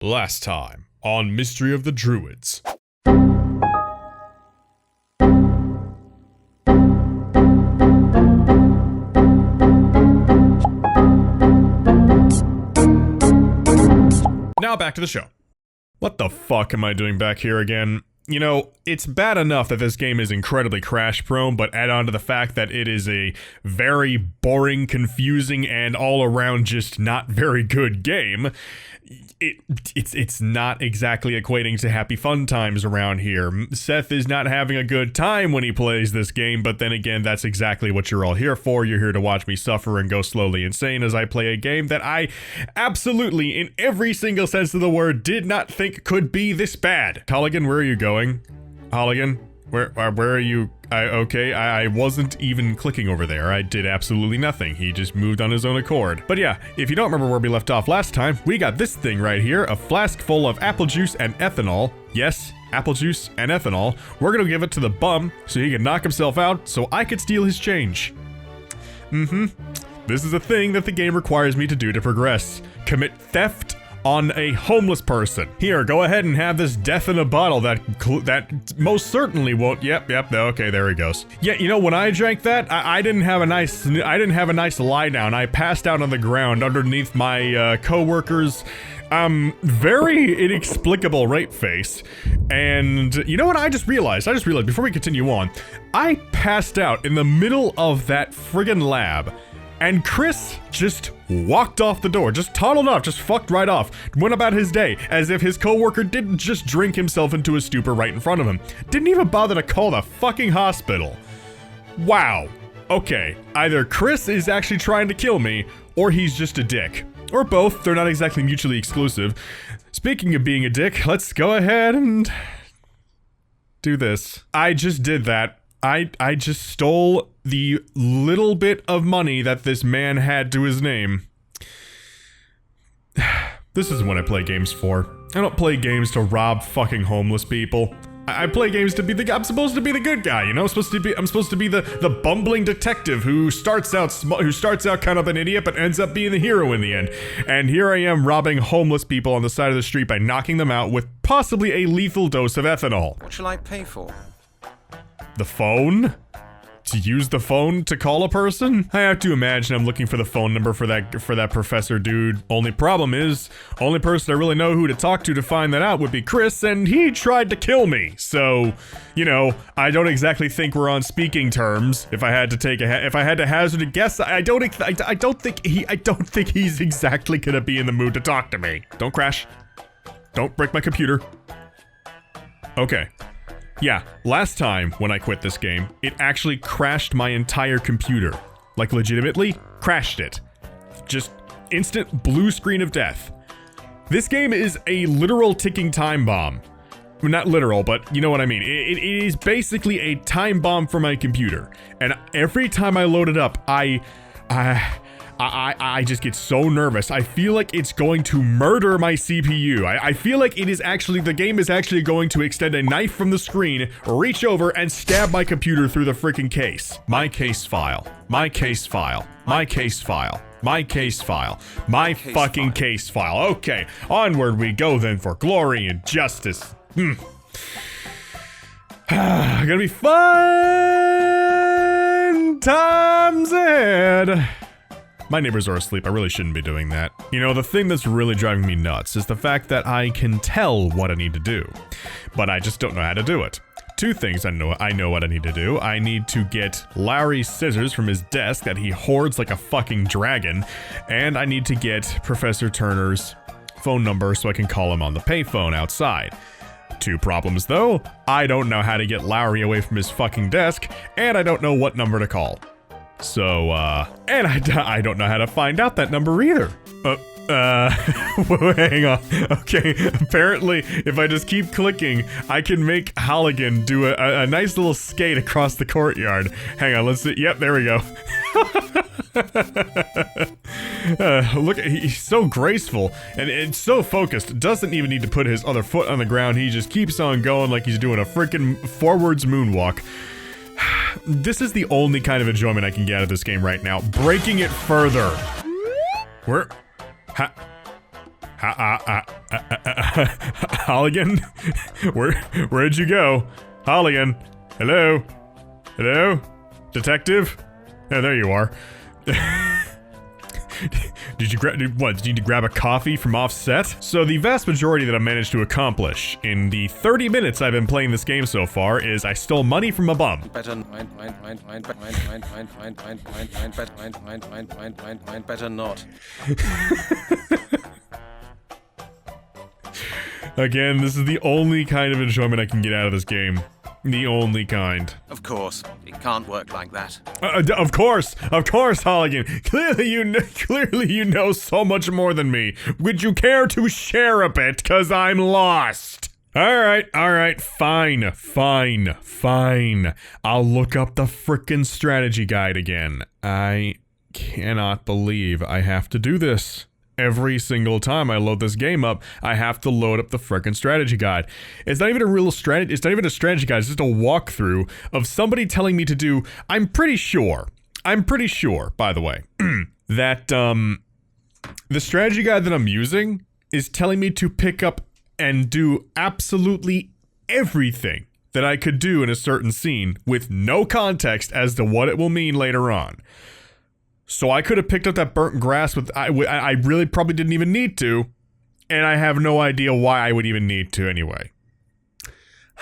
Last time on Mystery of the Druids. Now back to the show. What the fuck am I doing back here again? You know, it's bad enough that this game is incredibly crash prone, but add on to the fact that it is a very boring, confusing, and all around just not very good game. It's not exactly equating to happy fun times around here. Seth is not having a good time when he plays this game, but then again, that's exactly what you're all here for. You're here to watch me suffer and go slowly insane as I play a game that I absolutely, in every single sense of the word, did not think could be this bad. Holligan, where are you going? Holligan, where are you? I wasn't even clicking over there. I did absolutely nothing. He just moved on his own accord. But yeah, if you don't remember where we left off last time, we got this thing right here, a flask full of apple juice and ethanol. Yes, apple juice and ethanol. We're gonna give it to the bum so he can knock himself out so I could steal his change. This is a thing that the game requires me to do to progress. Commit theft on a homeless person. Here, go ahead and have this death in a bottle that most certainly won't. Yep, okay, there he goes. Yeah, you know, when I drank that, I didn't have a nice lie down. I passed out on the ground underneath my co-worker's very inexplicable rape face. And you know what I just realized before we continue on, I passed out in the middle of that friggin' lab. And Chris just walked off the door, just toddled off, just fucked right off, went about his day, as if his coworker didn't just drink himself into a stupor right in front of him. Didn't even bother to call the fucking hospital. Wow. Okay, either Chris is actually trying to kill me, or he's just a dick. Or both, they're not exactly mutually exclusive. Speaking of being a dick, let's go ahead and do this. I just did that. I just stole the little bit of money that this man had to his name. This isn't what I play games for. I don't play games to rob fucking homeless people. I play games to be I'm supposed to be the good guy, you know? I'm supposed to be the bumbling detective who starts out kind of an idiot but ends up being the hero in the end. And here I am robbing homeless people on the side of the street by knocking them out with possibly a lethal dose of ethanol. What shall I pay for? The phone? To use the phone to call a person? I have to imagine I'm looking for the phone number for that professor dude. Only problem is, only person I really know who to talk to find that out would be Chris, and he tried to kill me. So, you know, I don't exactly think we're on speaking terms. If I had to hazard a guess, I don't think he's exactly gonna be in the mood to talk to me. Don't crash. Don't break my computer. Okay. Yeah, last time when I quit this game, it actually crashed my entire computer. Like, legitimately crashed it. Just instant blue screen of death. This game is a literal ticking time bomb. Well, not literal, but you know what I mean. It is basically a time bomb for my computer. And every time I load it up, I just get so nervous. I feel like it's going to murder my CPU. I feel like the game is actually going to extend a knife from the screen, reach over, and stab my computer through the freaking case. My case file. My case file. My case file. My case file. My fucking case file. Okay, onward we go then for glory and justice. Gonna be fun times ahead. My neighbors are asleep, I really shouldn't be doing that. You know, the thing that's really driving me nuts is the fact that I can tell what I need to do, but I just don't know how to do it. Two things I know what I need to do. I need to get Larry's scissors from his desk that he hoards like a fucking dragon, and I need to get Professor Turner's phone number so I can call him on the payphone outside. Two problems though, I don't know how to get Larry away from his fucking desk, and I don't know what number to call. So, and I don't know how to find out that number either. Hang on. Okay, apparently, if I just keep clicking, I can make Holligan do a nice little skate across the courtyard. Hang on, let's see. Yep, there we go. Look, he's so graceful and so focused. Doesn't even need to put his other foot on the ground. He just keeps on going like he's doing a freaking forwards moonwalk. This is the only kind of enjoyment I can get out of this game right now. Breaking it further. Halligan? Where'd you go? Halligan? Hello? Hello? Detective? Oh, there you are. Did you need to grab a coffee from offset? So the vast majority that I managed to accomplish in the 30 minutes I've been playing this game so far is I stole money from a bum. Better not. Again, this is the only kind of enjoyment I can get out of this game. The only kind. Of course, it can't work like that. Of course, Halligan. Clearly you know so much more than me. Would you care to share a bit? 'Cause I'm lost. Alright, fine. I'll look up the frickin' strategy guide again. I cannot believe I have to do this. Every single time I load this game up, I have to load up the frickin' strategy guide. It's not even a real strategy, it's not even a strategy guide, it's just a walkthrough of somebody telling me to do, I'm pretty sure, by the way, that, the strategy guide that I'm using is telling me to pick up and do absolutely everything that I could do in a certain scene with no context as to what it will mean later on. So I could have picked up that burnt grass with, I really probably didn't even need to, and I have no idea why I would even need to anyway.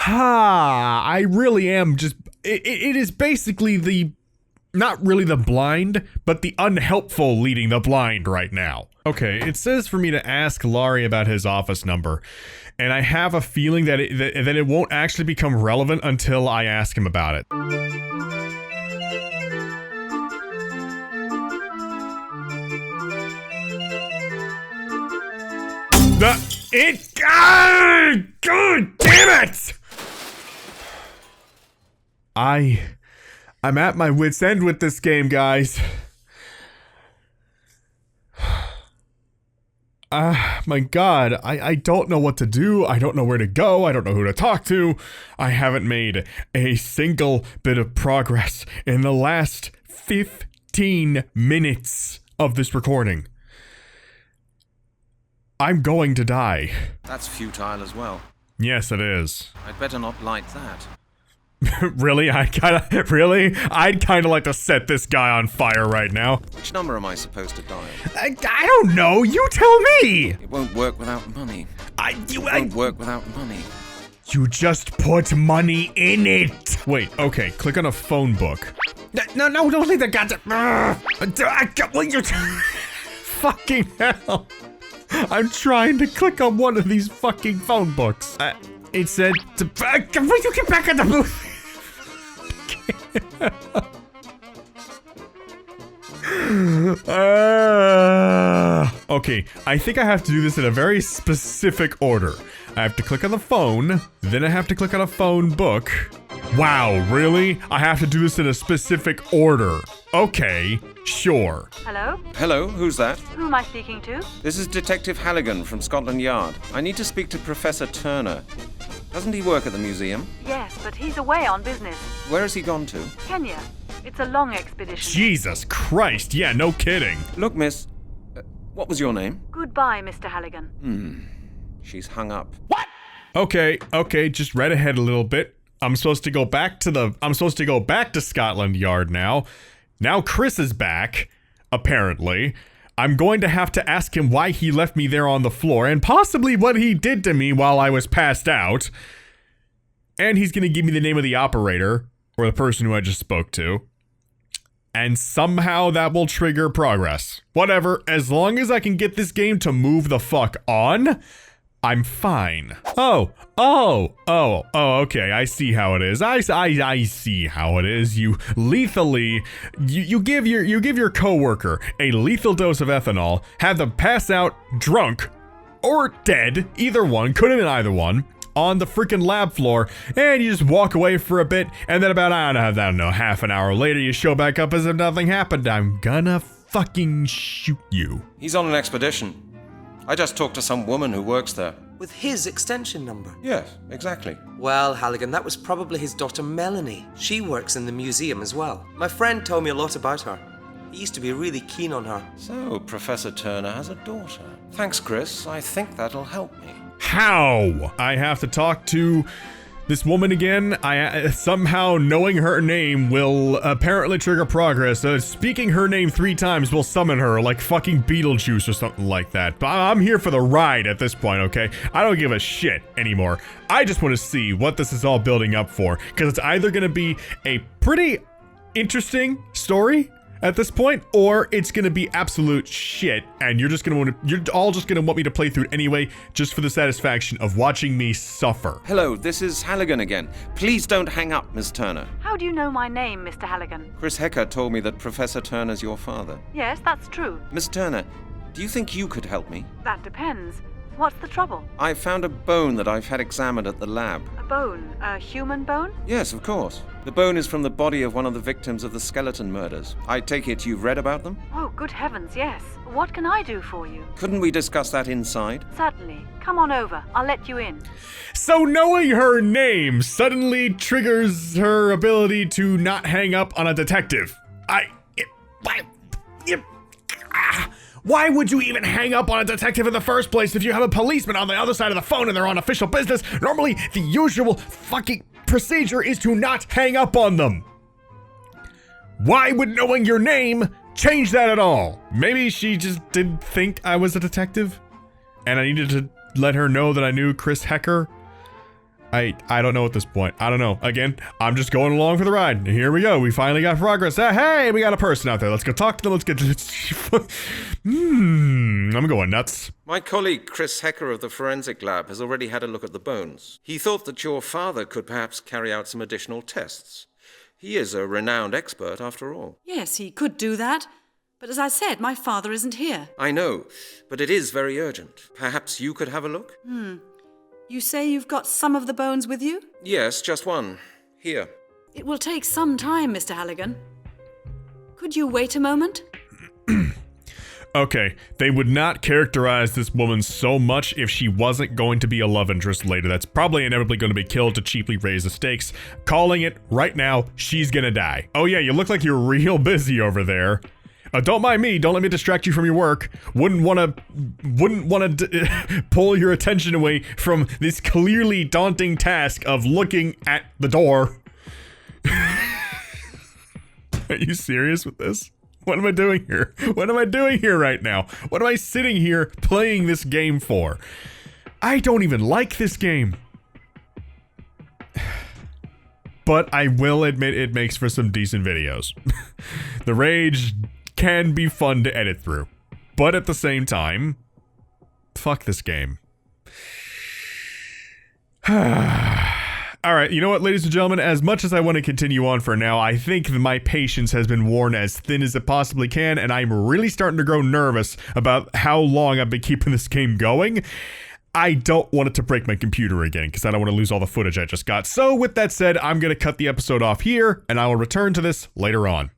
I really am just, it is basically the, not really the blind, but the unhelpful leading the blind right now. Okay, it says for me to ask Laurie about his office number, and I have a feeling that it won't actually become relevant until I ask him about it. God damn it! I'm at my wit's end with this game, guys. My God, I don't know what to do. I don't know where to go. I don't know who to talk to. I haven't made a single bit of progress in the last 15 minutes of this recording. I'm going to die. That's futile as well. Yes, it is. I'd better not light that. Really? I'd kinda like to set this guy on fire right now. Which number am I supposed to dial? I don't know. You tell me. It won't work without money. It won't work without money. You just put money in it. Wait, okay. Click on a phone book. No, don't leave the goddamn. Fucking hell. I'm trying to click on one of these fucking phone books. It said to will you get back in the booth? Okay, I think I have to do this in a very specific order. I have to click on the phone, then I have to click on a phone book. Wow, really? I have to do this in a specific order. Okay, sure. Hello? Hello, who's that? Who am I speaking to? This is Detective Halligan from Scotland Yard. I need to speak to Professor Turner. Doesn't he work at the museum? Yes, but he's away on business. Where has he gone to? Kenya. It's a long expedition. Jesus Christ, yeah, no kidding. Look, miss, what was your name? Goodbye, Mr. Halligan. She's hung up. What? Okay, just read ahead a little bit. I'm supposed to go back to Scotland Yard now. Now Chris is back, apparently. I'm going to have to ask him why he left me there on the floor, and possibly what he did to me while I was passed out. And he's gonna give me the name of the operator, or the person who I just spoke to. And somehow that will trigger progress. Whatever, as long as I can get this game to move the fuck on, I'm fine. Oh, okay, I see how it is. I see how it is. You lethally, you give your coworker a lethal dose of ethanol, have them pass out drunk or dead, either one, could have been either one, on the freaking lab floor, and you just walk away for a bit, and then about, I don't know, half an hour later, you show back up as if nothing happened. I'm gonna fucking shoot you. He's on an expedition. I just talked to some woman who works there. With his extension number? Yes, exactly. Well, Halligan, that was probably his daughter Melanie. She works in the museum as well. My friend told me a lot about her. He used to be really keen on her. So, Professor Turner has a daughter. Thanks, Chris. I think that'll help me. How? I have to talk to this woman again. I somehow knowing her name will apparently trigger progress. Speaking her name 3 times will summon her like fucking Beetlejuice or something like that. But I'm here for the ride at this point, okay? I don't give a shit anymore. I just want to see what this is all building up for, because it's either going to be a pretty interesting story at this point, or it's gonna be absolute shit, and you're all just gonna want me to play through it anyway, just for the satisfaction of watching me suffer. Hello, this is Halligan again. Please don't hang up, Miss Turner. How do you know my name, Mr. Halligan? Chris Hecker told me that Professor Turner's your father. Yes, that's true. Miss Turner, do you think you could help me? That depends. What's the trouble? I found a bone that I've had examined at the lab. A bone? A human bone? Yes, of course. The bone is from the body of one of the victims of the skeleton murders. I take it you've read about them? Oh, good heavens, yes. What can I do for you? Couldn't we discuss that inside? Certainly. Come on over. I'll let you in. So knowing her name suddenly triggers her ability to not hang up on a detective. Why would you even hang up on a detective in the first place if you have a policeman on the other side of the phone and they're on official business? Normally, the usual fucking procedure is to not hang up on them. Why would knowing your name change that at all? Maybe she just didn't think I was a detective and I needed to let her know that I knew Chris Hecker. I don't know at this point. I don't know. Again, I'm just going along for the ride. Here we go. We finally got progress. Hey, we got a person out there. Let's go talk to them. Let's get I'm going nuts. My colleague Chris Hecker of the forensic lab has already had a look at the bones. He thought that your father could perhaps carry out some additional tests. He is a renowned expert after all. Yes, he could do that. But as I said, my father isn't here. I know, but it is very urgent. Perhaps you could have a look? You say you've got some of the bones with you? Yes, just one. Here. It will take some time, Mr. Halligan. Could you wait a moment? Okay, they would not characterize this woman so much if she wasn't going to be a love interest later. That's probably inevitably going to be killed to cheaply raise the stakes. Calling it right now, she's gonna die. Oh yeah, you look like you're real busy over there. Don't mind me. Don't let me distract you from your work. Wouldn't want to pull your attention away from this clearly daunting task of looking at the door. Are you serious with this? What am I doing here? What am I doing here right now? What am I sitting here playing this game for? I don't even like this game. But I will admit it makes for some decent videos. The rage can be fun to edit through, but at the same time, fuck this game. Alright, you know what, ladies and gentlemen, as much as I want to continue on for now, I think my patience has been worn as thin as it possibly can, and I'm really starting to grow nervous about how long I've been keeping this game going. I don't want it to break my computer again, because I don't want to lose all the footage I just got. So with that said, I'm going to cut the episode off here, and I will return to this later on.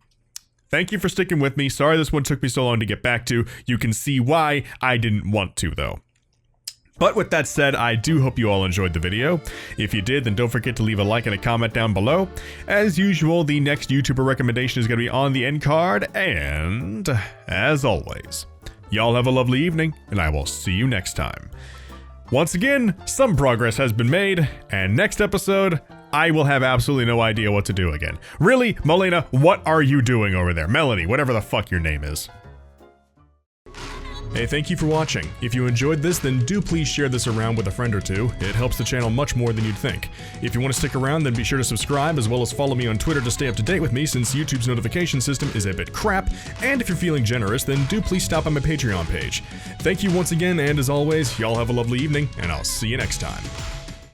Thank you for sticking with me. Sorry this one took me so long to get back to. You can see why I didn't want to, though. But with that said, I do hope you all enjoyed the video. If you did, then don't forget to leave a like and a comment down below. As usual, the next YouTuber recommendation is going to be on the end card. And, as always, y'all have a lovely evening, and I will see you next time. Once again, some progress has been made, and next episode, I will have absolutely no idea what to do again. Really, Melina, what are you doing over there? Melanie, whatever the fuck your name is. Hey, thank you for watching. If you enjoyed this, then do please share this around with a friend or two. It helps the channel much more than you'd think. If you want to stick around, then be sure to subscribe, as well as follow me on Twitter to stay up to date with me, since YouTube's notification system is a bit crap. And if you're feeling generous, then do please stop by my Patreon page. Thank you once again, and as always, y'all have a lovely evening, and I'll see you next time.